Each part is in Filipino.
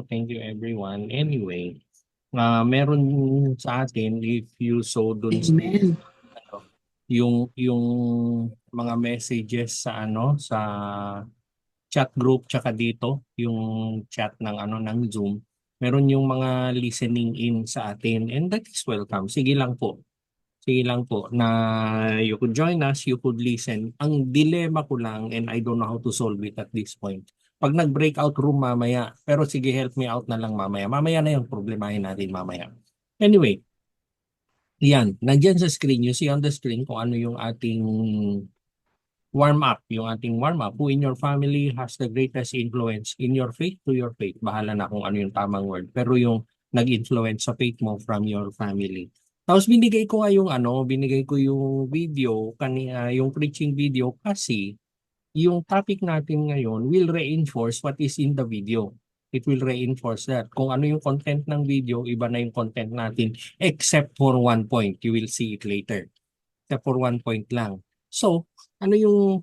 Thank you everyone. Anyway, meron sa atin if you saw dun sa Amen. ano, yung mga messages sa sa chat group tsaka dito, yung chat ng ng Zoom, meron yung mga listening in sa atin and that is welcome. Sige lang po. Sige lang po na you could join us, you could listen. Ang dilemma ko lang and I don't know how to solve it at this point. Pag nag-breakout room mamaya, pero sige help me out na lang mamaya. Mamaya na yung problemahin natin mamaya. Anyway, yan. Nandiyan sa screen, you see on the screen kung ano yung ating warm up. Yung ating warm up. Who in your family has the greatest influence in your faith to your faith. Bahala na kung ano yung tamang word. Pero yung nag-influence sa faith mo from your family. Tapos binigay ko nga yung binigay ko yung video, kanina, yung preaching video kasi yung topic natin ngayon will reinforce what is in the video. It will reinforce that. Kung ano yung content ng video, iba na yung content natin except for one point. You will see it later. Except for one point lang. So, ano yung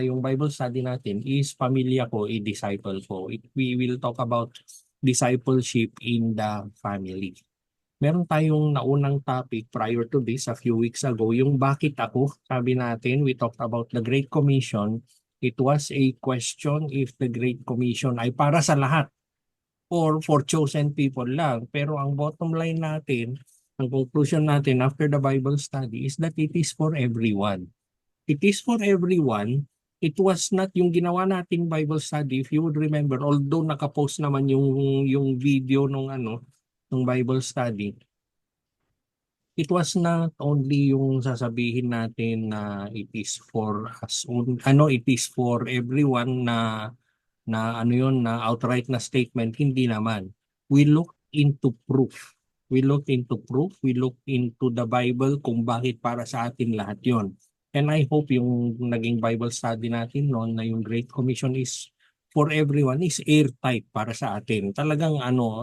yung Bible study natin is pamilya ko, a disciple ko. We will talk about discipleship in the family. Meron tayong naunang topic prior to this a few weeks ago, yung bakit ako, sabi natin, we talked about the Great Commission. It was a question if the Great Commission ay para sa lahat or for chosen people lang. Pero ang bottom line natin, ang conclusion natin after the Bible study is that it is for everyone. It is for everyone. It was not yung ginawa nating Bible study, if you would remember, although nakapost naman yung video nung nung Bible study, it was not only yung sasabihin natin na it is for us, it is for everyone na yun, na outright na statement, hindi naman. We look into proof. We look into proof, we look into the Bible kung bakit para sa atin lahat yon. And I hope yung naging Bible study natin noon na yung Great Commission is for everyone is airtight para sa atin. Talagang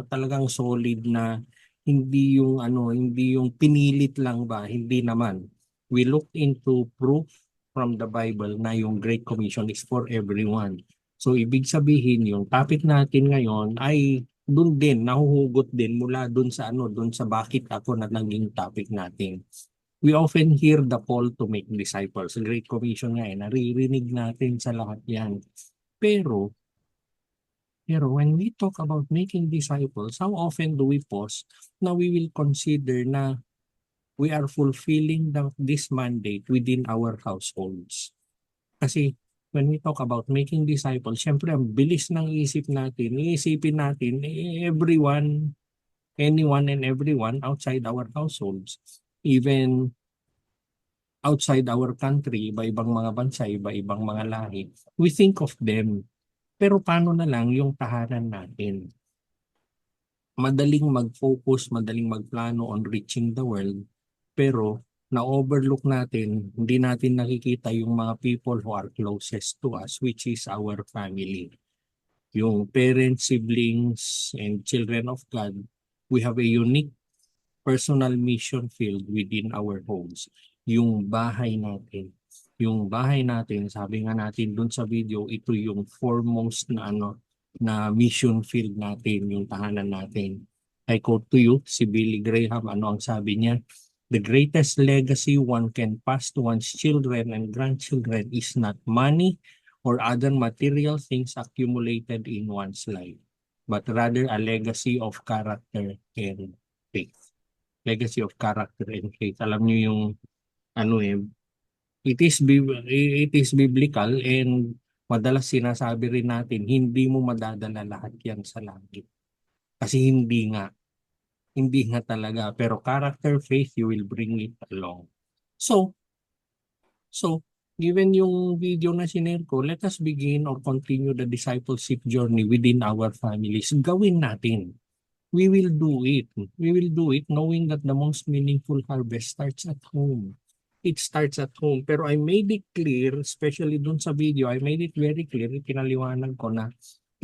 talagang solid na hindi yung pinilit lang ba, hindi naman. We look into proof from the Bible na yung Great Commission is for everyone. So ibig sabihin yung topic natin ngayon ay dun din, nahuhugot din mula dun sa dun sa bakit ako na naging topic natin. We often hear the call to make disciples. Great Commission nga naririnig natin sa lahat yan. Pero, pero when we talk about making disciples, how often do we pause na we will consider na we are fulfilling this mandate within our households? Kasi when we talk about making disciples, syempre ang bilis ng isip natin, iisipin natin everyone, anyone and everyone outside our households, even outside our country, iba-ibang mga bansa, iba-ibang mga lahi. We think of them. Pero paano na lang yung tahanan natin? Madaling mag-focus, madaling magplano on reaching the world, pero na-overlook natin, hindi natin nakikita yung mga people who are closest to us, which is our family. Yung parents, siblings, and children of God, we have a unique personal mission field within our homes. Yung bahay natin. Yung bahay natin, sabi nga natin dun sa video, ito yung foremost na na mission field natin, yung tahanan natin. I quote to you, si Billy Graham, ano ang sabi niya? The greatest legacy one can pass to one's children and grandchildren is not money or other material things accumulated in one's life, but rather a legacy of character and faith. Legacy of character and faith. Alam niyo yung ano eh, it is biblical and madalas sinasabi rin natin, hindi mo madadala lahat yan sa langit. Kasi hindi nga talaga. Pero character, faith, you will bring it along. So, so, given yung video na sinare ko, let us begin or continue the discipleship journey within our families. Gawin natin. We will do it. We will do it knowing that the most meaningful harvest starts at home. It starts at home. Pero I made it clear, especially dun sa video, I made it very clear, pinaliwanag ko na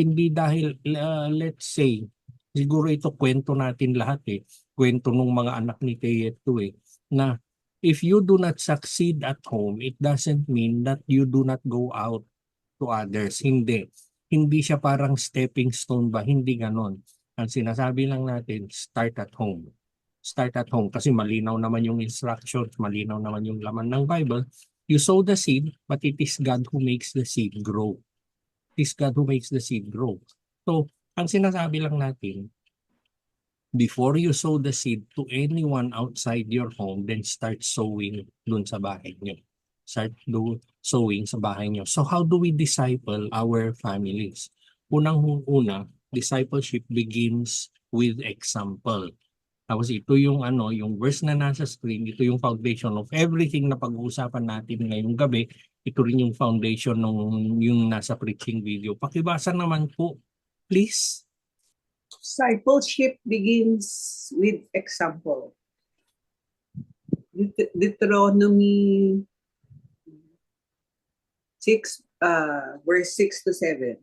hindi dahil, let's say, siguro ito kwento natin lahat eh, kwento ng mga anak ni Teyeto eh, na if you do not succeed at home, it doesn't mean that you do not go out to others. Hindi. Hindi siya parang stepping stone ba? Hindi ganon. Ang sinasabi lang natin, start at home. Start at home kasi malinaw naman yung instructions, malinaw naman yung laman ng Bible. You sow the seed, but it is God who makes the seed grow. It is God who makes the seed grow. So, ang sinasabi lang natin, before you sow the seed to anyone outside your home, then start sowing dun sa bahay nyo. Start sowing sa bahay nyo. So how do we disciple our families? Unang-una, discipleship begins with example. Tapos ito yung yung verse na nasa screen, ito yung foundation of everything na pag-uusapan natin ngayong gabi. Ito rin yung foundation ng yung nasa preaching video. Pakibasa naman po, please. Discipleship begins with example. Deuteronomy 6, verse 6 to 7.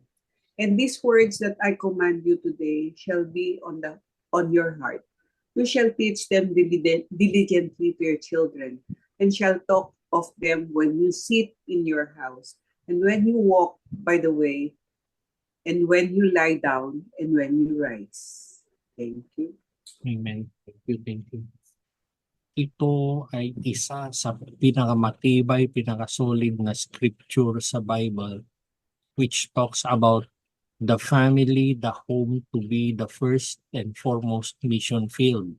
And these words that I command you today shall be on your heart. You shall teach them diligently to your children, and shall talk of them when you sit in your house, and when you walk by the way, and when you lie down, and when you rise. Thank you. Amen. Thank you, thank you. Ito ay isa sa pinakamatibay, pinakasolid na scripture sa Bible which talks about the family, the home to be the first and foremost mission field.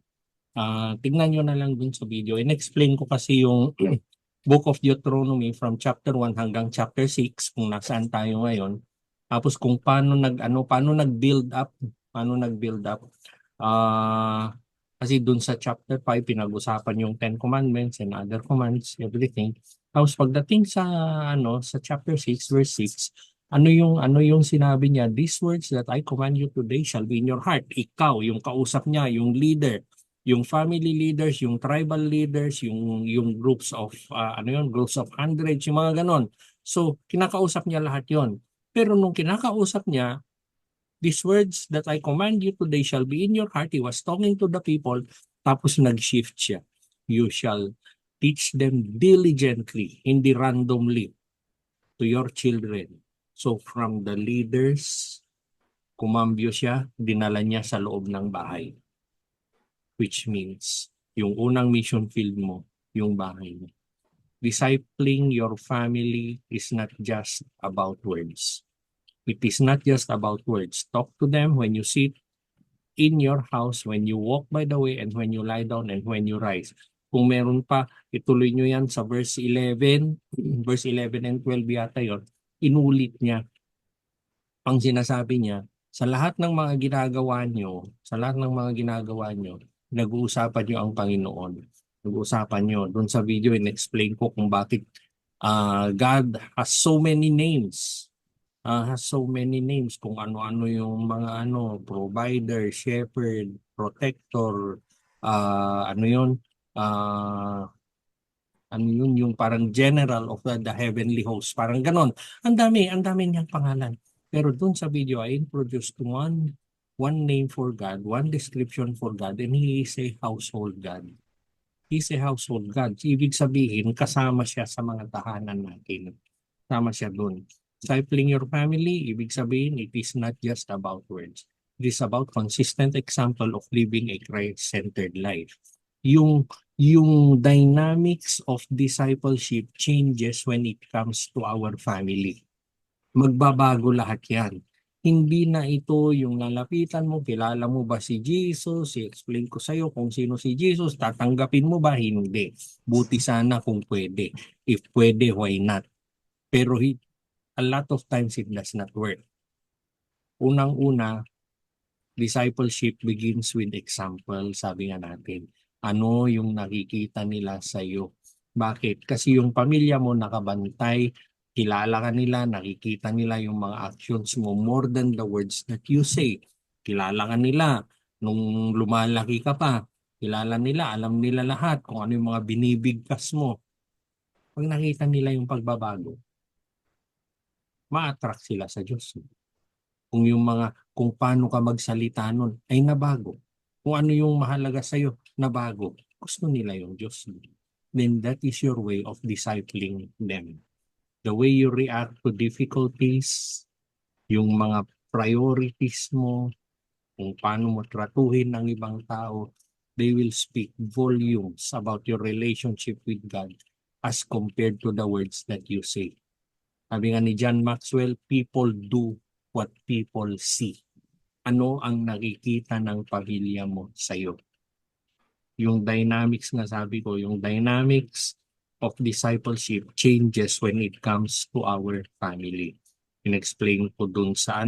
Tignan nyo na lang dun sa video. In-explain ko kasi yung Book of Deuteronomy from chapter 1 hanggang chapter 6 kung nasaan tayo ngayon. Tapos kung paano nag-build up, kasi dun sa chapter 5 pinag-usapan yung 10 commandments and other commands, everything. Tapos pagdating sa sa chapter 6 verse 6, ano yung sinabi niya, these words that I command you today shall be in your heart. Ikaw, yung kausap niya, yung leader, yung family leaders, yung tribal leaders, yung groups of groups of hundreds, yung mga ganon. So kinakausap niya lahat 'yon. Pero nung kinakausap niya, these words that I command you today shall be in your heart. He was talking to the people, tapos nag-shift siya. You shall teach them diligently, hindi randomly, to your children. So from the leaders, kumambyo siya, dinala niya sa loob ng bahay. Which means, yung unang mission field mo, yung bahay mo. Discipling your family is not just about words. It is not just about words. Talk to them when you sit in your house, when you walk by the way, and when you lie down, and when you rise. Kung meron pa, ituloy nyo yan sa verse 11, verse 11 and 12 yata yun, inulit niya. Ang sinasabi niya, sa lahat ng mga ginagawa nyo, nag-uusapan nyo ang Panginoon. Nag-uusapan nyo. Doon sa video, in-explain ko kung bakit God has so many names. Kung ano-ano yung mga provider, shepherd, protector, ano yun, yung parang general of the heavenly host, parang ganon. Ang dami niyang pangalan. Pero dun sa video, I introduced one name for God, one description for God, and He is a household God. He's a household God. Ibig sabihin, kasama siya sa mga tahanan natin. Kasama siya dun. Discipling your family, ibig sabihin, it is not just about words. It is about consistent example of living a Christ-centered life. Yung dynamics of discipleship changes when it comes to our family. Magbabago lahat yan. Hindi na ito yung lalapitan mo, kilala mo ba si Jesus, i-explain ko sa'yo kung sino si Jesus, tatanggapin mo ba? Hindi. Buti sana kung pwede. If pwede, why not? Pero a lot of times it does not work. Unang-una, discipleship begins with example, sabi nga natin. Ano yung nakikita nila sa iyo? Bakit? Kasi yung pamilya mo nakabantay, kilala ka nila, nakikita nila yung mga actions mo more than the words that you say. Kilala ka nila nung lumalaki ka pa. Kilala nila, alam nila lahat kung ano yung mga binibigkas mo. Pag nakita nila yung pagbabago, ma-attract sila sa Diyos. Kung paano ka magsalita nun ay nabago. Kung ano yung mahalaga sa iyo, nabago. Gusto nila yung Diyos. Then that is your way of discipling them. The way you react to difficulties, yung mga priorities mo, kung paano mo tratuhin ang ibang tao, they will speak volumes about your relationship with God as compared to the words that you say. Sabi nga ni John Maxwell, people do what people see. Ano ang nakikita ng pamilya mo sa'yo? Yung dynamics nga sabi ko, yung dynamics of discipleship changes when it comes to our family. In-explain ko dun sa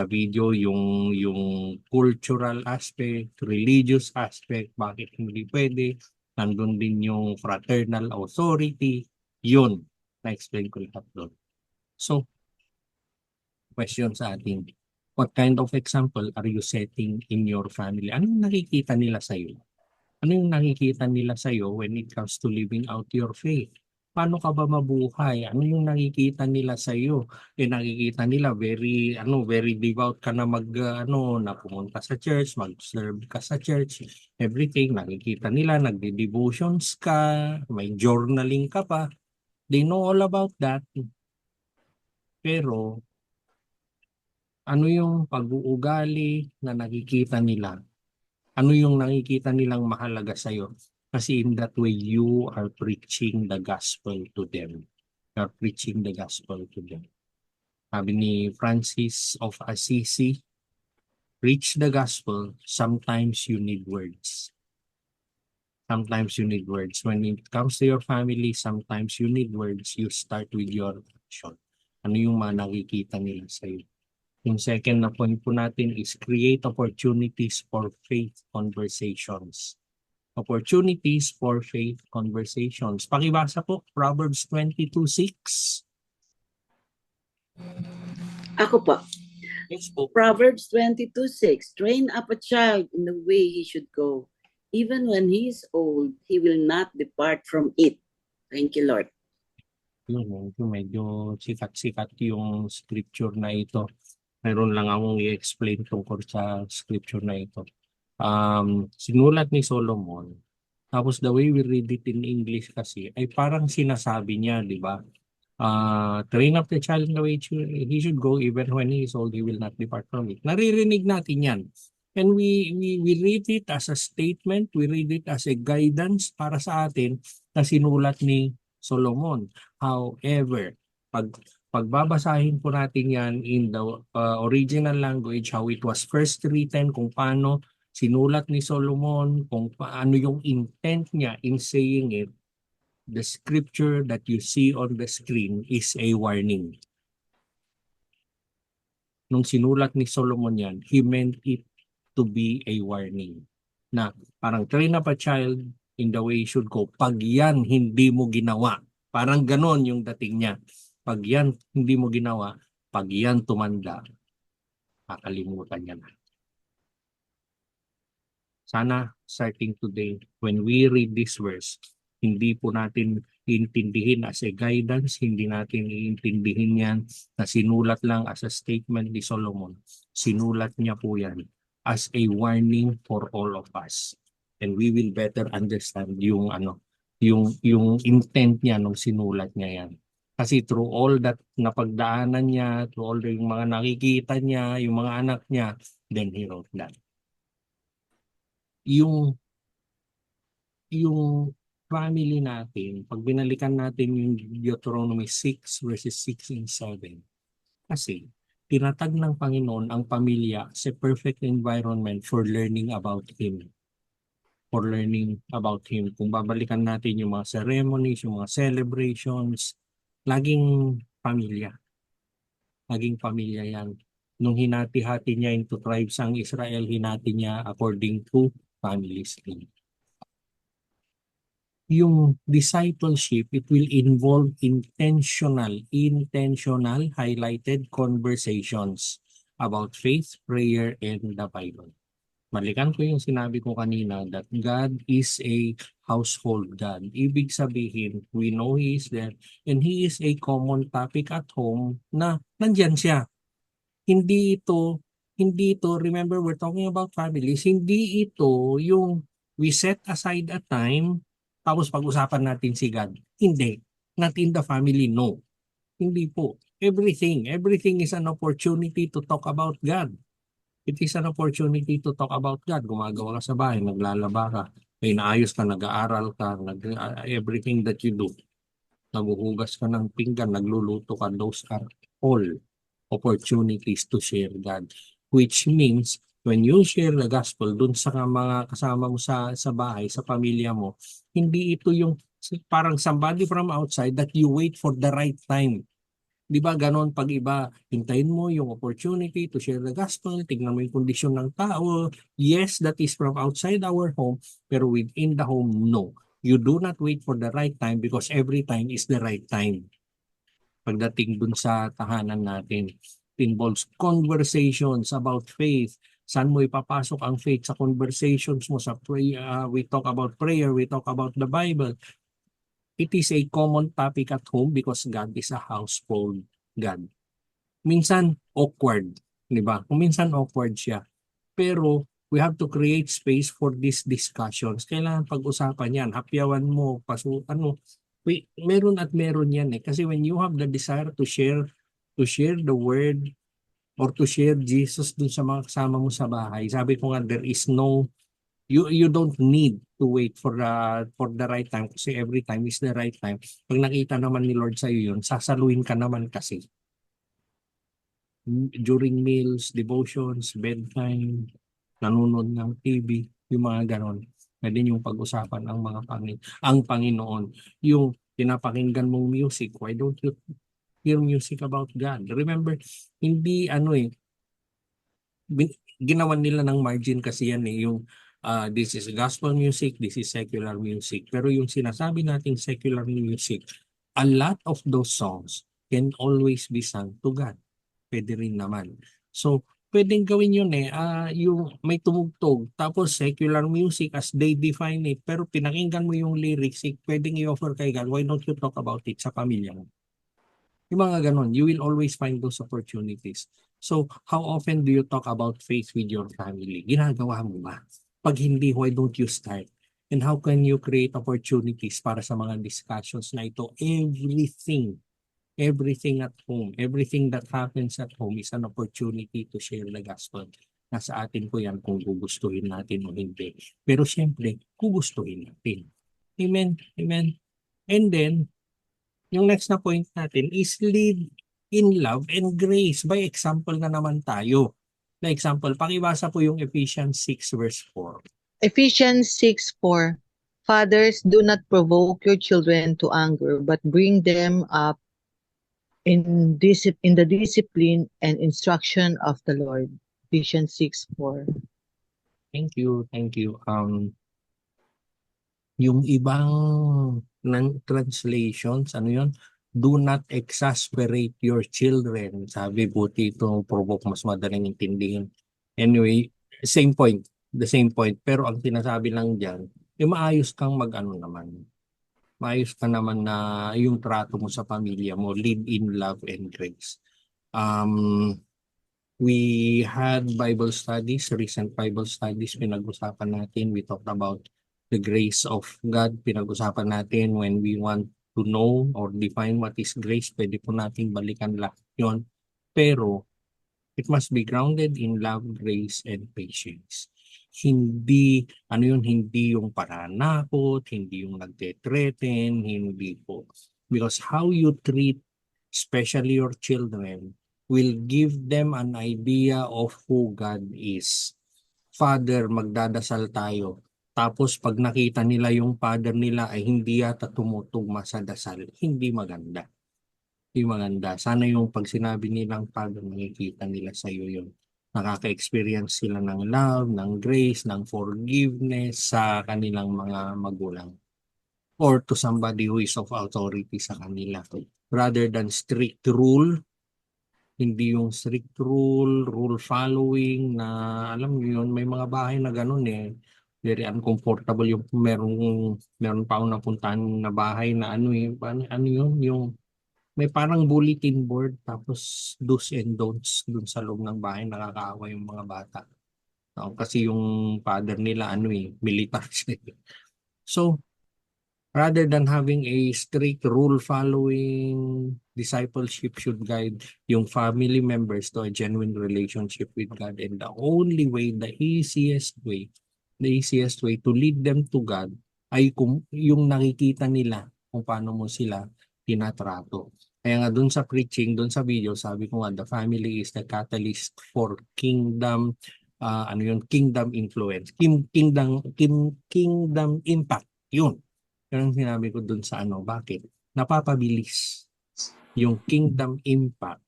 video yung cultural aspect, religious aspect, bakit hindi pwede. Nandun din yung fraternal authority. Yun, na-explain ko lahat doon. So, question sa atin, what kind of example are you setting in your family? Anong nakikita nila sa'yo? Ano yung nakikita nila sa'yo when it comes to living out your faith? Paano ka ba mabuhay? Ano yung nakikita nila sa'yo? Nakikita nila very devout ka na na pumunta sa church, mag-serve ka sa church, everything. Nakikita nila, nagde-devotions ka, may journaling ka pa. They know all about that. Pero, ano yung pag-uugali na nakikita nila? Ano yung nakikita nilang mahalaga sa'yo? Kasi in that way, you are preaching the gospel to them. You are preaching the gospel to them. Sabi ni Francis of Assisi, preach the gospel, sometimes you need words. Sometimes you need words. When it comes to your family, sometimes you need words. You start with your action. Ano yung mga nakikita nila sa'yo? Yung second na point po natin is create opportunities for faith conversations. Opportunities for faith conversations. Pakibasa po, Proverbs 22:6. Ako po. Yes po. Proverbs 22:6. Train up a child in the way he should go. Even when he is old, he will not depart from it. Thank you, Lord. Yun, medyo sikat-sikat yung scripture na ito. Meron lang akong i-explain tungkol sa scripture na ito. Sinulat ni Solomon. Tapos the way we read it in English kasi ay parang sinasabi niya, di ba? Train up the child in the way he should go, even when he is old, he will not depart from it. Naririnig natin yan. And we read it as a statement, we read it as a guidance para sa atin na sinulat ni Solomon. However, pagbabasahin po natin yan in the original language, how it was first written, kung paano sinulat ni Solomon, kung paano yung intent niya in saying it, the scripture that you see on the screen is a warning. Nung sinulat ni Solomon yan, he meant it to be a warning. Na parang train up a child in the way he should go. Pag yan hindi mo ginawa, parang ganon yung dating niya. Pag yan hindi mo ginawa, pag yan tumanda, kakalimutan niya na. Sana starting today, when we read this verse, hindi po natin iintindihin as a guidance, hindi natin iintindihin yan na sinulat lang as a statement ni Solomon. Sinulat niya po yan as a warning for all of us. And we will better understand yung intent niya nung sinulat niya yan. Kasi through all that napagdaanan niya, through all yung mga nakikita niya, yung mga anak niya, then he wrote that. Yung family natin, pag binalikan natin yung Deuteronomy 6 verses 6 and 7, kasi tinatag ng Panginoon ang pamilya sa perfect environment for learning about Him. For learning about Him. Kung babalikan natin yung mga ceremonies, yung mga celebrations, laging pamilya. Laging pamilya yan. Nung hinati-hati niya into tribes ang Israel, hinati niya according to families. Yung discipleship, it will involve intentional highlighted conversations about faith, prayer, and the Bible. Balikan ko yung sinabi ko kanina that God is a household God. Ibig sabihin, we know He is there and He is a common topic at home na nandyan siya. Hindi ito, remember we're talking about families, hindi ito yung we set aside a time tapos pag-usapan natin si God. Hindi. Not in the family, no. Hindi po. Everything is an opportunity to talk about God. It is an opportunity to talk about God. Gumagawa ka sa bahay, naglalaba ka, may naayos ka, nag-aaral ka, everything that you do. Naguhugas ka ng pinggan, nagluluto ka, those are all opportunities to share God. Which means, when you share the gospel dun sa mga kasama mo sa bahay, sa pamilya mo, hindi ito yung parang somebody from outside that you wait for the right time. Di ba ganon pag iba, hintayin mo yung opportunity to share the gospel, tignan mo yung kondisyon ng tao. Yes, that is from outside our home, pero within the home, no. You do not wait for the right time because every time is the right time. Pagdating dun sa tahanan natin, it involves conversations about faith. Saan mo ipapasok ang faith sa conversations mo sa prayer? We talk about prayer, we talk about the Bible. It is a common topic at home because God is a household God. Minsan awkward, di ba? Kung minsan awkward siya. Pero we have to create space for these discussions. Kailangan pag-usapan yan. Hapyawan mo, meron at meron yan eh. Kasi when you have the desire to share the word or to share Jesus dun sa mga kasama mo sa bahay, sabi ko nga, there is no you don't need to wait for the right time kasi every time is the right time. Pag nakita naman ni Lord sa iyo yun, sasaluhin ka naman kasi. During meals, devotions, bedtime, nanonood ng TV, yung mga ganon. Pwede yung pag-usapan ang Panginoon. Yung pinapakinggan mong music, why don't you hear music about God? Remember, hindi ginawan nila ng margin kasi yan eh, yung this is gospel music, this is secular music. Pero yung sinasabi nating secular music, a lot of those songs can always be sung to God. Pwede rin naman. So, pwedeng gawin yun eh, yung may tumugtog, tapos secular music as they define it, pero pinakinggan mo yung lyrics, pwedeng i-offer kay God, why don't you talk about it sa pamilya mo? Yung mga ganon, you will always find those opportunities. So, how often do you talk about faith with your family? Ginagawa mo ba? Pag hindi, why don't you start? And how can you create opportunities para sa mga discussions na ito? Everything at home, everything that happens at home is an opportunity to share the gospel. Nasa atin po yan kung gugustuhin natin o hindi. Pero siyempre, gugustuhin natin. Amen? Amen? And then, yung next na point natin is lead in love and grace. By example na naman tayo. Na example, pakibasa po yung Ephesians 6 verse 4. Ephesians 6:4. Fathers, do not provoke your children to anger, but bring them up in the discipline and instruction of the Lord. Ephesians 6:4. Thank you. Yung ibang translations, ano yun? Do not exasperate your children. Sabi, buti itong provoke, mas madaling intindihin. Anyway, the same point. Pero ang sinasabi lang dyan, maayos kang maayos ka naman na yung trato mo sa pamilya mo, lead in love and grace. We had Bible studies, recent Bible studies, pinag-usapan natin, we talked about the grace of God, pinag-usapan natin when we want to know or define what is grace, pwede po natin balikan lahat yun. Pero, it must be grounded in love, grace, and patience. Hindi yung paranakot, hindi yung nagte-threaten, hindi po. Because how you treat, especially your children, will give them an idea of who God is. Father, magdadasal tayo. Tapos pag nakita nila yung father nila ay hindi yata tumutugma sa dasal, hindi maganda. Hindi maganda. Sana yung pag sinabi nilang father, nakikita nila sa iyo yun. Nakaka-experience sila ng love, ng grace, ng forgiveness sa kanilang mga magulang. Or to somebody who is of authority sa kanila. Rather than strict rule, hindi yung strict rule following na alam niyo yun, may mga bahay na ganun eh. Very uncomfortable yung meron pa akong napuntahan na bahay na ano yun, yung may parang bulletin board tapos do's and don'ts dun sa loob ng bahay, nakakaawa yung mga bata. Kasi yung father nila militar siya. So, Rather than having a strict rule-following, discipleship should guide yung family members to a genuine relationship with God. And the only way, the easiest way to lead them to God ay kung yung nakikita nila kung paano mo sila tinatrato. Kaya nga dun sa preaching, dun sa video, sabi ko nga, the family is the catalyst for kingdom, kingdom influence, kingdom impact. Yun. Yun ang sinabi ko dun sa bakit? Napapabilis yung kingdom impact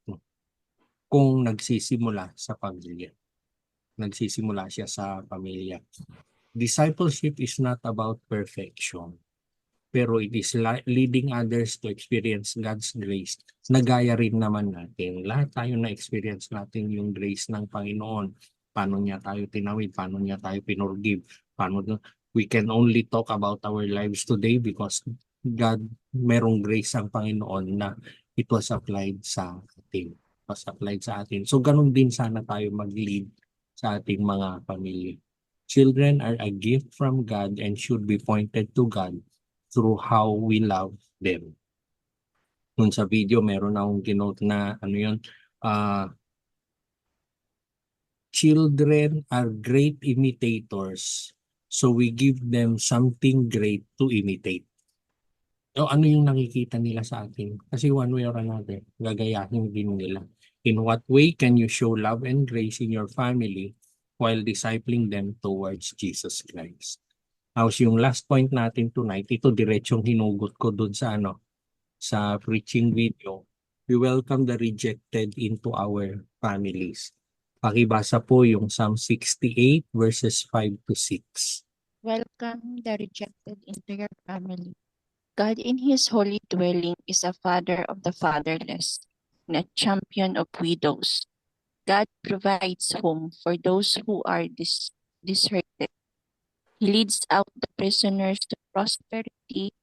kung nagsisimula sa pamilya. Nagsisimula siya sa pamilya. Discipleship is not about perfection, pero it is leading others to experience God's grace na gaya rin naman natin. Lahat tayo na-experience natin yung grace ng Panginoon. Paano niya tayo tinawid, paano niya tayo pinorgive, we can only talk about our lives today because God, merong grace ang Panginoon na it was applied sa atin. So ganun din sana tayo mag-lead sa ating mga pamilya. Children are a gift from God and should be pointed to God through how we love them. Nun sa video, meron akong kinote na children are great imitators, so we give them something great to imitate. O ano yung nakikita nila sa atin? Kasi one way or another, gagayahin din nila. In what way can you show love and grace in your family while discipling them towards Jesus Christ? Tapos yung last point natin tonight, ito diretsong hinugot ko dun sa sa preaching video. We welcome the rejected into our families. Pakibasa po yung Psalm 68 verses 5 to 6. Welcome the rejected into your family. God in his holy dwelling is a father of the fatherless and a champion of widows. God provides home for those who are deserted. He leads out the prisoners to prosperity,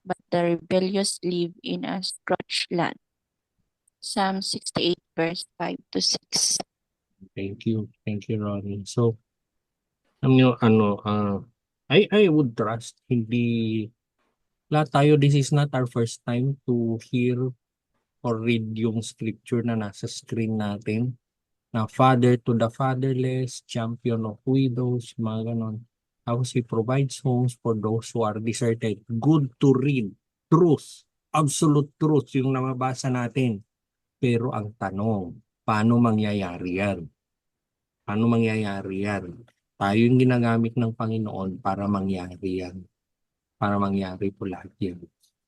but the rebellious live in a scorched land. Psalm 68 verse 5 to 6. Thank you, Ronnie. So, I would trust, hindi, lahat tayo, this is not our first time to hear or read yung scripture na nasa screen natin, na father to the fatherless, champion of widows, mga ganon. Tapos he provides homes for those who are deserted. Good to read. Truth. Absolute truth yung namabasa natin. Pero ang tanong, paano mangyayari yan? Paano mangyayari yan? Tayo yung ginagamit ng Panginoon para mangyari yan. Para mangyari po lahat yan.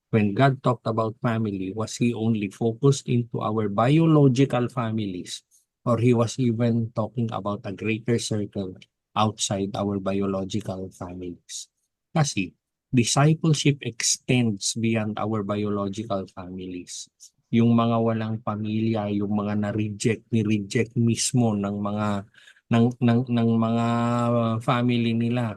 When God talked about family, was He only focused into our biological families? Or He was even talking about a greater circle outside our biological families? Kasi, discipleship extends beyond our biological families. Yung mga walang pamilya, yung mga ni-reject mismo ng mga mga family nila.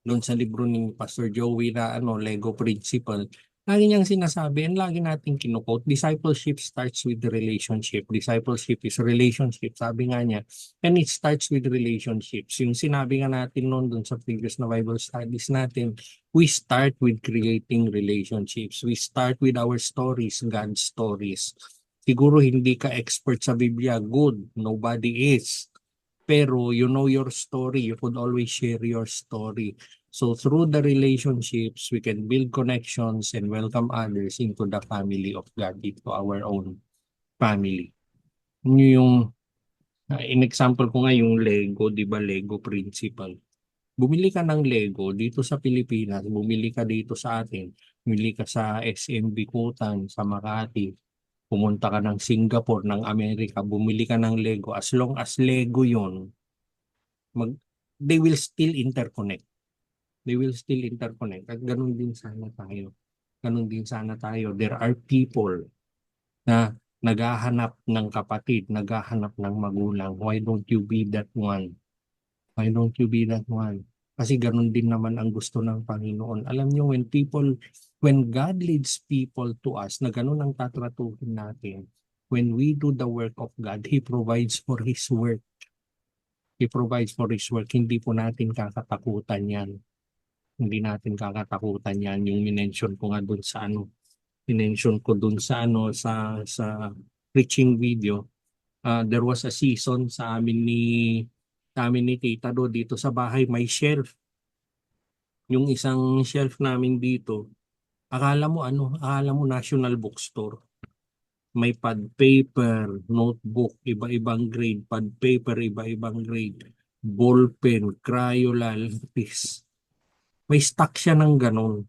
Doon sa libro ni Pastor Joey na Lego Principle, lagi niyang sinasabi, and lagi natin kinukote, discipleship starts with the relationship. Discipleship is relationship, sabi nga niya. And it starts with relationships. Yung sinabi nga natin noon doon sa previous na Bible studies natin, we start with creating relationships. We start with our stories, God's stories. Siguro hindi ka expert sa Biblia, good, nobody is. Pero you know your story, you could always share your story. So through the relationships, we can build connections and welcome others into the family of God, into our own family. Yung in example ko nga yung Lego, di ba, Lego Principle. Bumili ka ng Lego dito sa Pilipinas, bumili ka dito sa atin, bumili ka sa SM Bikutan, sa Makati, pumunta ka ng Singapore, ng Amerika, bumili ka ng Lego, as long as Lego yun, they will still interconnect. They will still interconnect. At ganun din sana tayo. Ganun din sana tayo. There are people na naghahanap ng kapatid, naghahanap ng magulang. Why don't you be that one? Why don't you be that one? Kasi ganun din naman ang gusto ng Panginoon. Alam niyo, when God leads people to us, na ganun ang tatratuhin natin, when we do the work of God, He provides for His work. He provides for His work. Hindi po natin kakatakutan yan. Hindi natin kakatakutan yan. Yung minention ko nga dun sa ano, minention ko dun sa ano, sa preaching video. There was a season sa amin ni Tita Do dito sa bahay, may shelf. Yung isang shelf namin dito, akala mo National Bookstore. May pad paper, notebook, iba-ibang grade, pad paper, iba-ibang grade, ballpen, Crayola, lapis. May stock siya ng ganun.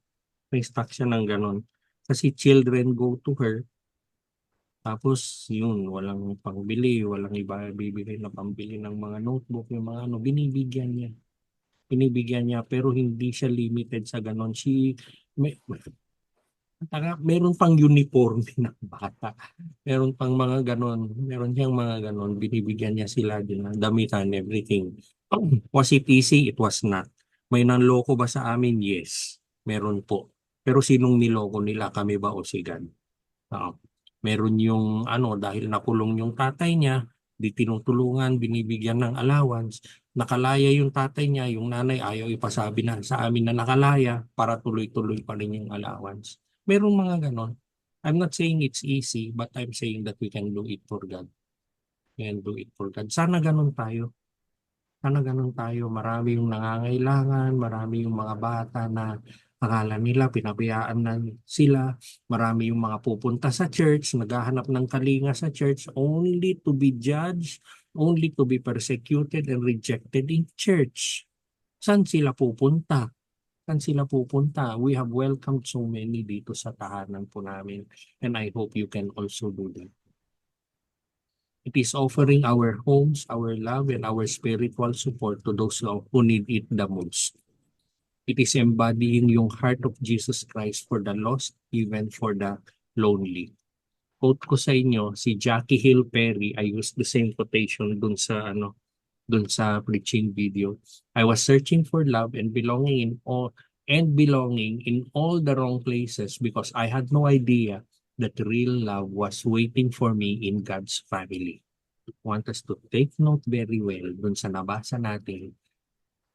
May stock siya ng ganun. Kasi children go to her, tapos yun, walang pangbili, walang iba bibili na pambili ng mga notebook, yung mga ano, binibigyan niya. Binibigyan niya, pero hindi siya limited sa ganun. Meron pang uniform ng bata. Meron pang mga ganon. Meron siyang mga ganon. Binibigyan niya sila din ng damitan, everything. Was it easy? It was not. May nanloko ba sa amin? Yes. Meron po. Pero sinong niloko nila? Kami ba o si God? Oo. Meron yung ano, dahil nakulong yung tatay niya, di tinutulungan, binibigyan ng allowance. Nakalaya yung tatay niya, yung nanay ayaw ipasabi na sa amin na nakalaya para tuloy-tuloy pa rin yung allowance. Meron mga ganon. I'm not saying it's easy, but I'm saying that we can do it for God. We can do it for God. Sana ganon tayo. Sana ganun tayo. Marami yung nangangailangan, marami yung mga bata na akala nila pinabayaan na sila. Marami yung mga pupunta sa church, naghahanap ng kalinga sa church only to be judged, only to be persecuted and rejected in church. Saan sila pupunta? Saan sila pupunta? We have welcomed so many dito sa tahanan po namin, and I hope you can also do that. It is offering our homes, our love, and our spiritual support to those who need it the most. It is embodying yung heart of Jesus Christ for the lost, even for the lonely. Quote ko sa inyo, si Jackie Hill Perry, I used the same quotation dun sa preaching video. I was searching for love and belonging in all the wrong places because I had no idea that real love was waiting for me in God's family. I want us to take note very well dun sa nabasa natin.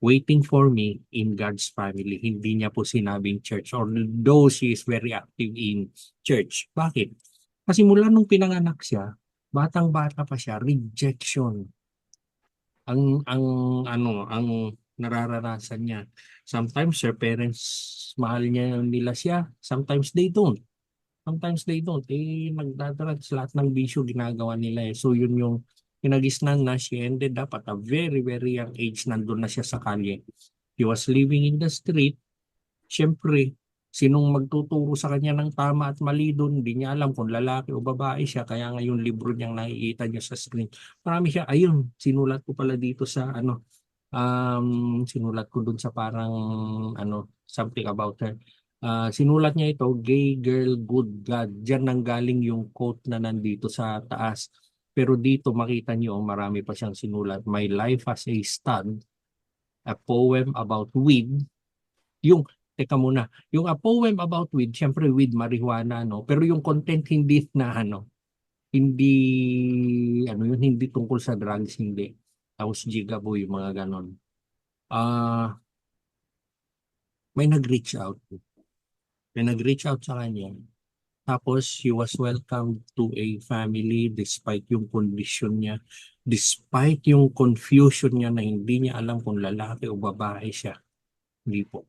Waiting for me in God's family. Hindi niya po sinabing church, although she is very active in church. Bakit? Kasi mula nung pinanganak siya, batang-bata pa siya, rejection ang nararanasan niya. Sometimes her parents mahal nila siya, sometimes they don't. Sometimes they don't. Nagdadarags lahat ng bisyo ginagawa nila eh. So yun yung pinagisnan na she ended up at a very, very young age. Nandun na siya sa kalye. He was living in the street. Siyempre, sinong magtuturo sa kanya ng tama at mali doon, hindi niya alam kung lalaki o babae siya. Kaya nga yung libro niyang nakikita niya sa screen. Marami siya, ayun, sinulat ko pala dito sa sinulat ko doon sa parang something about her. Sinulat niya ito, Gay Girl, Good God. Diyan nanggaling yung quote na nandito sa taas. Pero dito makita niyo, marami pa siyang sinulat. My Life as a Stud, a poem about weed. Teka muna, yung a poem about weed, syempre weed, marijuana, no? Pero yung content hindi na hindi tungkol sa drugs, hindi. Tapos jigaboy, yung mga ganon. May nag-reach out. May nag-reach out sa kanya. Tapos, he was welcomed to a family despite yung condition niya, despite yung confusion niya na hindi niya alam kung lalaki o babae siya. Hindi po.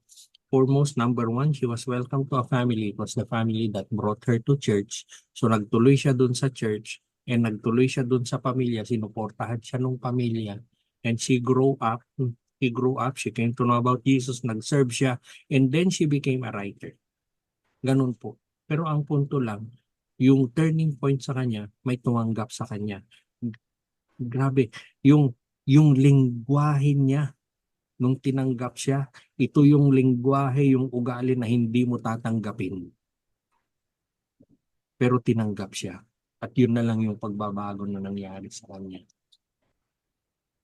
Foremost, number one, she was welcomed to a family. It was the family that brought her to church. So, nagtuloy siya dun sa church and nagtuloy siya dun sa pamilya. Sinuportahan siya ng pamilya. And she grew up, she came to know about Jesus, nag-serve siya, and then she became a writer. Ganun po. Pero ang punto lang, yung turning point sa kanya, may tumanggap sa kanya. Grabe, yung lingwahe niya, nung tinanggap siya, ito yung lingwahe, yung ugali na hindi mo tatanggapin. Pero tinanggap siya. At yun na lang yung pagbabago na nangyari sa kanya.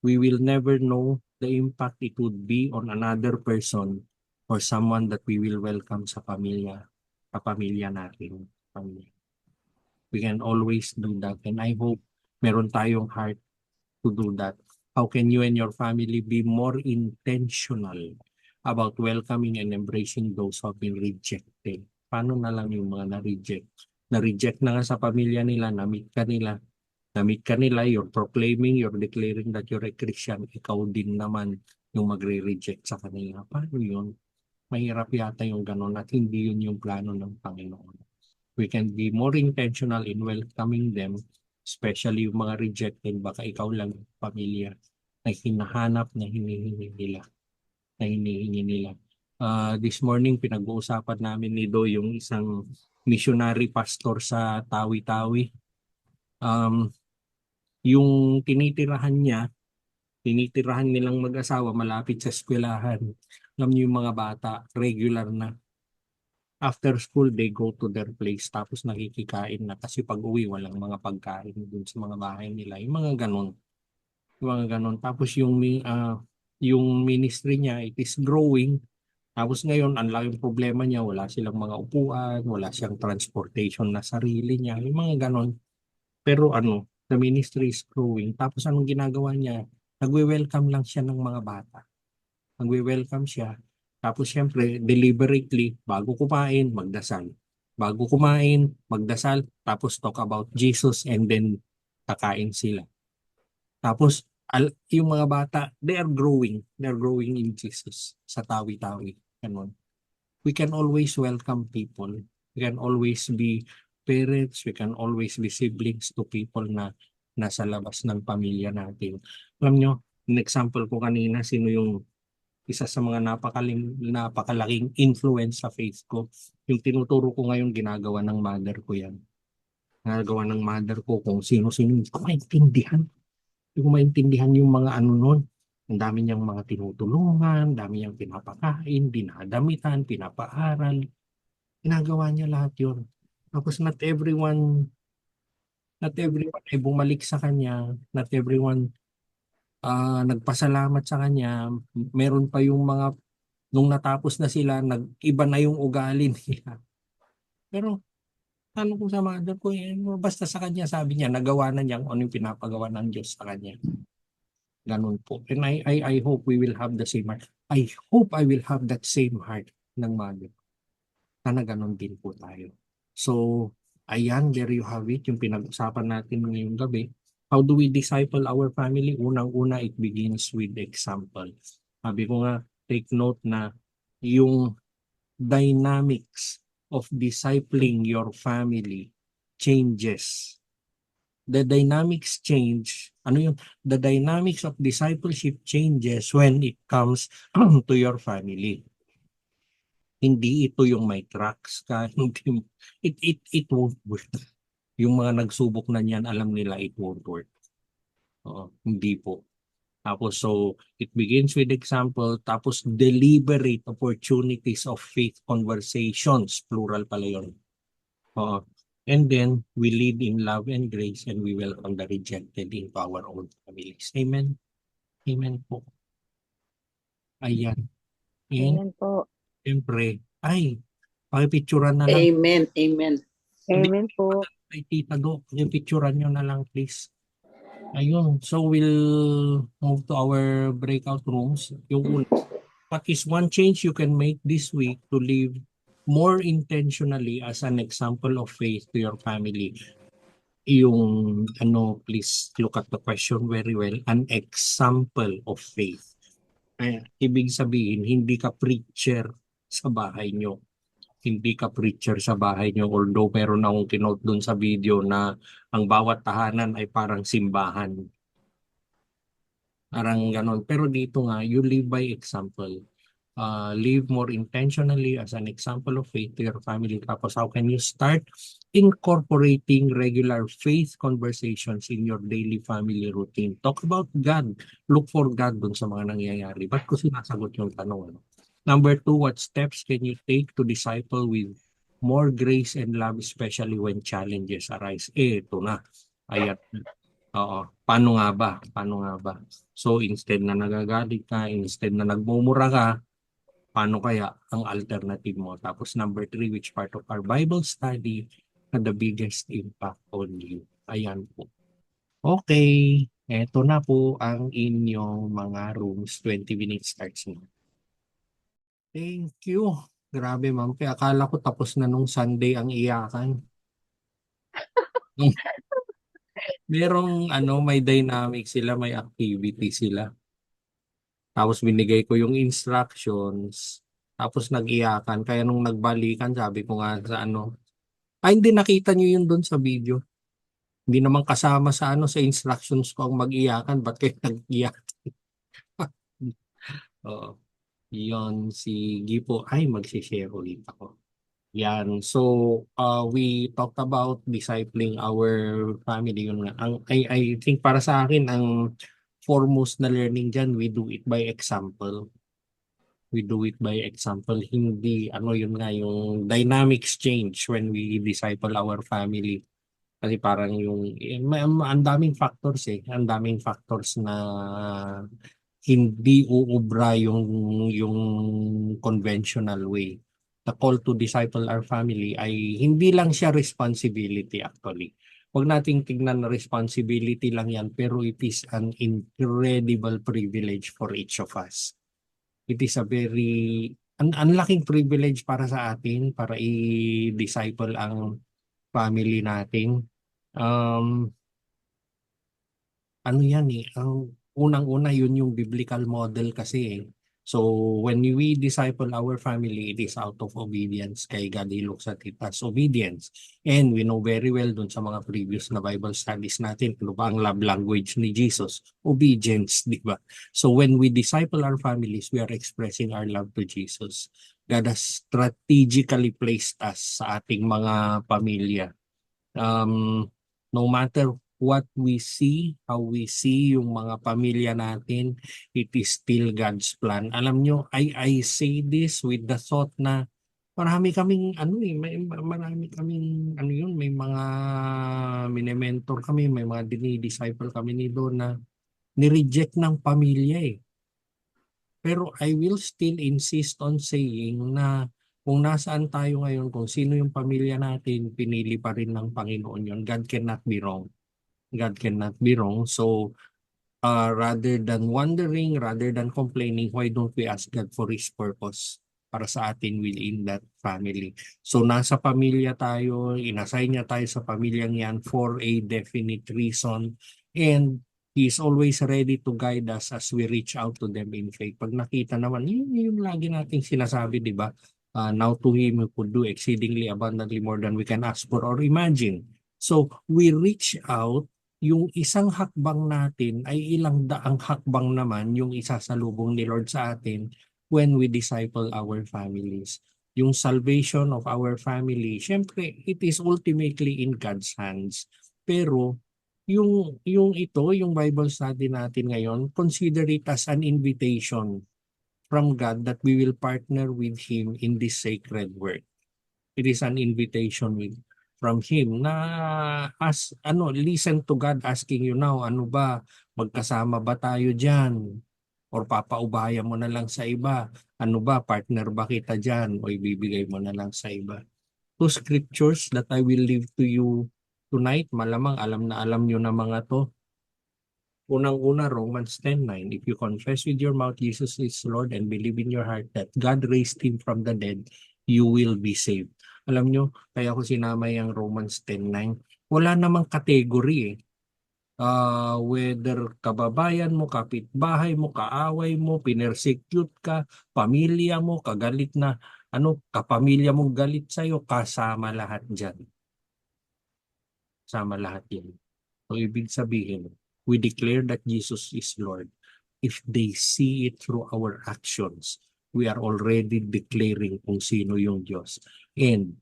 We will never know the impact it would be on another person or someone that we will welcome sa pamilya natin. We can always do that, and I hope meron tayong heart to do that. How can you and your family be more intentional about welcoming and embracing those who have been rejected. Paano na lang yung mga na-reject? Na-reject na nga sa pamilya nila, na-meet ka nila. Na-meet ka nila, you're proclaiming, you're declaring that you're a Christian. Ikaw din naman yung magre-reject sa kanila. Paano yun? Mahirap yata yung ganun at hindi yun yung plano ng Panginoon. We can be more intentional in welcoming them, especially yung mga rejected. Baka ikaw lang yung pamilya na hinahanap na hinihingi nila. This morning, pinag-uusapan namin ni Do yung isang missionary pastor sa Tawi-Tawi. Yung tinitirahan nilang mag-asawa malapit sa eskwelahan. Alam niyo yung mga bata, regular na. After school, they go to their place tapos nakikikain na kasi pag uwi, walang mga pagkain dun sa mga bahay nila. Yung mga ganun. Yung mga ganun. Tapos yung ministry niya, it is growing. Tapos ngayon, ang laking problema niya, wala silang mga upuan, wala siyang transportation na sarili niya, yung mga ganon. Pero the ministry is growing. Tapos anong ginagawa niya? Nagwe-welcome lang siya ng mga bata. Nagwe-welcome siya. Tapos siyempre, deliberately, bago kumain, magdasal. Bago kumain, magdasal, tapos talk about Jesus and then kakain sila. Tapos, yung mga bata, they are growing. They are growing in Jesus sa Tawi-Tawi. Ganun. We can always welcome people. We can always be parents. We can always be siblings to people na nasa labas ng pamilya natin. Alam nyo, an example ko kanina, sino yung isa sa mga napakalaking influence sa faith ko. Yung tinuturo ko ngayon, ginagawa ng mother ko yan. Ginagawa ng mother ko kung sino-sino. Hindi ko maintindihan. Hindi ko maintindihan yung mga nun. Ang dami niyang mga tinutulungan, dami niyang pinapakain, dinadamitan, pinapaaral. Ginagawa niya lahat yun. Tapos not everyone ay bumalik sa kanya, not everyone nagpasalamat sa kanya. Meron pa yung mga, nung natapos na sila, nag-iba na yung ugali nila. Pero, ko sa mother ko, basta sa kanya, sabi niya, nagawa na niya kung ano yung pinapagawa ng Diyos sa kanya. Ganun po. And I hope we will have the same heart. I hope I will have that same heart ng mother. Sana ganun din po tayo. So, ayan, there you have it, yung pinag-usapan natin ngayong gabi. How do we disciple our family? Unang-una, it begins with example. Sabi ko nga, take note na yung dynamics of discipling your family changes. The dynamics change. The dynamics of discipleship changes when it comes to your family. Hindi ito yung may cracks ka, it won't work. Yung mga nagsubok na niyan, alam nila it won't work. Hindi po. Tapos so, it begins with example, tapos deliberate opportunities of faith conversations, plural pala yun. And then, we lead in love and grace and we welcome the rejected into our own families. Amen? Amen po. Ayan. And, Amen po. siyempre, pakipicturan na lang. Amen. Amen. Amen po. Ay, Tita Do, yung picturean nyo na lang, please. Ayun, so we'll move to our breakout rooms. What is one change you can make this week to live more intentionally as an example of faith to your family? Please look at the question very well. An example of faith. Ibig sabihin, hindi ka preacher sa bahay nyo. Hindi ka preacher sa bahay nyo. Although meron akong kinote dun sa video na ang bawat tahanan ay parang simbahan. Parang ganon. Pero dito nga, you live by example. Live more intentionally as an example of faith to your family. Tapos how can you start incorporating regular faith conversations in your daily family routine? Talk about God. Look for God dun sa mga nangyayari. Ba't ko sinasagot yung tanong? Number 2, what steps can you take to disciple with more grace and love, especially when challenges arise? Ito na. Ayan. Paano nga ba? So, instead na nagagalit ka, instead na nagmumura ka, paano kaya ang alternative mo? Tapos number 3, which part of our Bible study had the biggest impact on you? Ayan po. Okay. Eto na po ang inyong mga rooms. 20 minutes starts na. Thank you. Grabe, ma'am. Kaya akala ko tapos na nung Sunday ang iyakan. Merong may dynamic sila, may activity sila. Tapos binigay ko yung instructions. Tapos nag-iyakan. Kaya nung nagbalikan, sabi ko nga sa hindi nakita nyo yun doon sa video. Hindi naman kasama sa sa instructions ko ang mag-iyakan. Ba't kayo nag-iyak? Oo. Yun, si Gipo, ay mag-share ulit ako. Yan. So, we talked about discipling our family. Yun nga. I think para sa akin, ang foremost na learning dyan, we do it by example. We do it by example. Hindi, yun nga, yung dynamics change when we disciple our family. Kasi parang ang daming factors eh. Ang daming factors na hindi uubra yung conventional way. The call to disciple our family ay hindi lang siya responsibility actually. Huwag nating tignan na responsibility lang yan, pero it is an incredible privilege for each of us. It is a ang laking privilege para sa atin, para i-disciple ang family natin. Ano yan eh, ang unang-una yun yung biblical model kasi eh. So when we disciple our family, it is out of obedience kay God. He looks at it as obedience. And we know very well dun sa mga previous na Bible studies natin, ano ba ang love language ni Jesus? Obedience, di ba? So when we disciple our families, we are expressing our love to Jesus. God has strategically placed us sa ating mga pamilya. No matter what we see, how we see yung mga pamilya natin, it is still God's plan. Alam nyo, I say this with the thought na marami kaming marami kaming may mga mini-mentor kami, may mga dinidisciple kami ni Don na ni-reject ng pamilya eh. Pero I will still insist on saying na kung nasaan tayo ngayon, kung sino yung pamilya natin, pinili pa rin ng Panginoon yun. God cannot be wrong. God cannot be wrong. So, rather than wondering, rather than complaining, why don't we ask God for His purpose para sa atin within that family? So, nasa pamilya tayo, inassign niya tayo sa pamilyang yan for a definite reason. And He is always ready to guide us as we reach out to them in faith. Pag nakita naman, yung lagi nating sinasabi, di ba? Now to Him who could do exceedingly abundantly more than we can ask for or imagine. So, we reach out. Yung isang hakbang natin ay ilang daang hakbang naman yung isasalubong ni Lord sa atin when we disciple our families. Yung salvation of our family, syempre, it is ultimately in God's hands. Pero yung Bible study natin ngayon, consider it as an invitation from God that we will partner with Him in this sacred work. It is an invitation from Him na listen to God asking you now, magkasama ba tayo dyan? Or papaubaya mo na lang sa iba? Partner ba kita dyan? O ibibigay mo na lang sa iba? Two scriptures that I will leave to you tonight, malamang alam na alam nyo na mga to. Unang-una, Romans 10:9. If you confess with your mouth Jesus is Lord and believe in your heart that God raised Him from the dead, you will be saved. Alam nyo, kaya ko sinama yung Romans 10:9. Wala namang category eh. Whether kababayan mo, kapitbahay mo, kaaway mo, pinersecute ka, pamilya mo, kagalit na, kapamilya mong galit sa'yo, kasama lahat dyan. Sama lahat yan. So, ibig sabihin, we declare that Jesus is Lord. If they see it through our actions, we are already declaring kung sino yung Diyos. And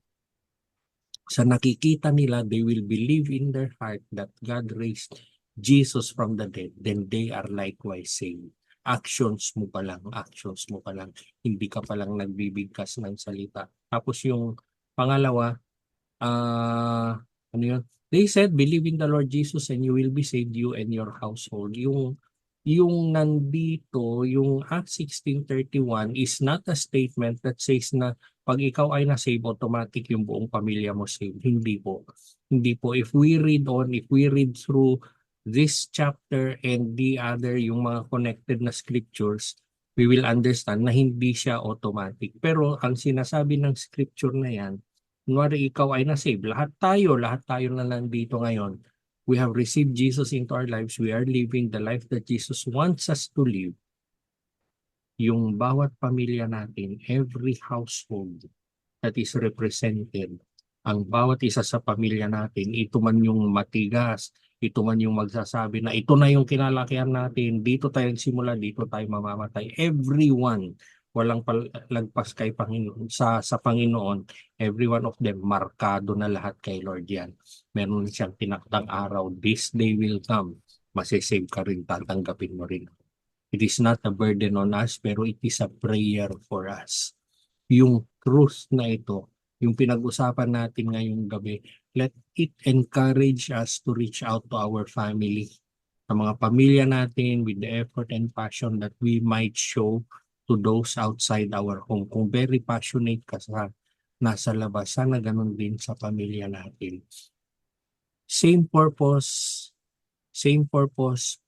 sa nakikita nila, they will believe in their heart that God raised Jesus from the dead, then they are likewise saved. Actions mo pa lang. Hindi ka pa lang nagbibigkas ng salita. Tapos yung pangalawa, They said, believe in the Lord Jesus and you will be saved, you and your household. Yung nandito, yung Acts 16:31 is not a statement that says na pag ikaw ay na-save, automatic yung buong pamilya mo saved. Hindi po. Hindi po. If we read through this chapter and the other, yung mga connected na scriptures, we will understand na hindi siya automatic. Pero ang sinasabi ng scripture na yan, kunwari ikaw ay nasave, lahat tayo na nandito ngayon, we have received Jesus into our lives, we are living the life that Jesus wants us to live. Yung bawat pamilya natin, every household that is represented, ang bawat isa sa pamilya natin, ito man yung matigas, ito man yung magsasabi na ito na yung kinalakihan natin, dito tayo simula, dito tayo mamamatay. Everyone, walang lagpas kay Panginoon, sa Panginoon, every one of them, markado na lahat kay Lord yan. Meron siyang tinaktang araw, this day will come, masisave ka rin, tatanggapin mo rin. It is not a burden on us, pero it is a prayer for us. Yung truth na ito, yung pinag-usapan natin ngayong gabi, let it encourage us to reach out to our family, sa mga pamilya natin with the effort and passion that we might show to those outside our home. Kung very passionate ka sa nasa labas, sana ganun din sa pamilya natin. Same purpose,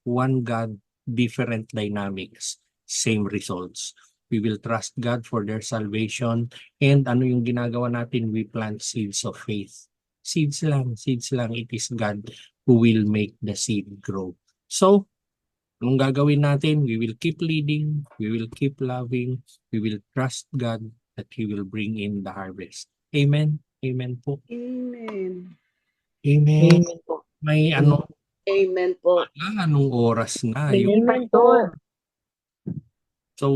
one God, different dynamics, same results. We will trust God for their salvation. And ano yung ginagawa natin? We plant seeds of faith. Seeds lang. It is God who will make the seed grow. So, anong gagawin natin? We will keep leading. We will keep loving. We will trust God that He will bring in the harvest. Amen. Amen po. Amen. Amen. Amen po. May ano, Amen po. anong oras na? Yung Amen po. So,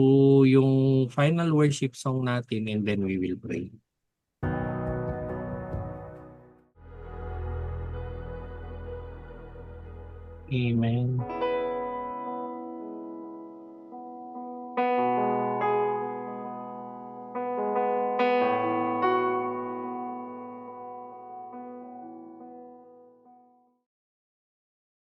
yung final worship song natin and then we will pray. Amen.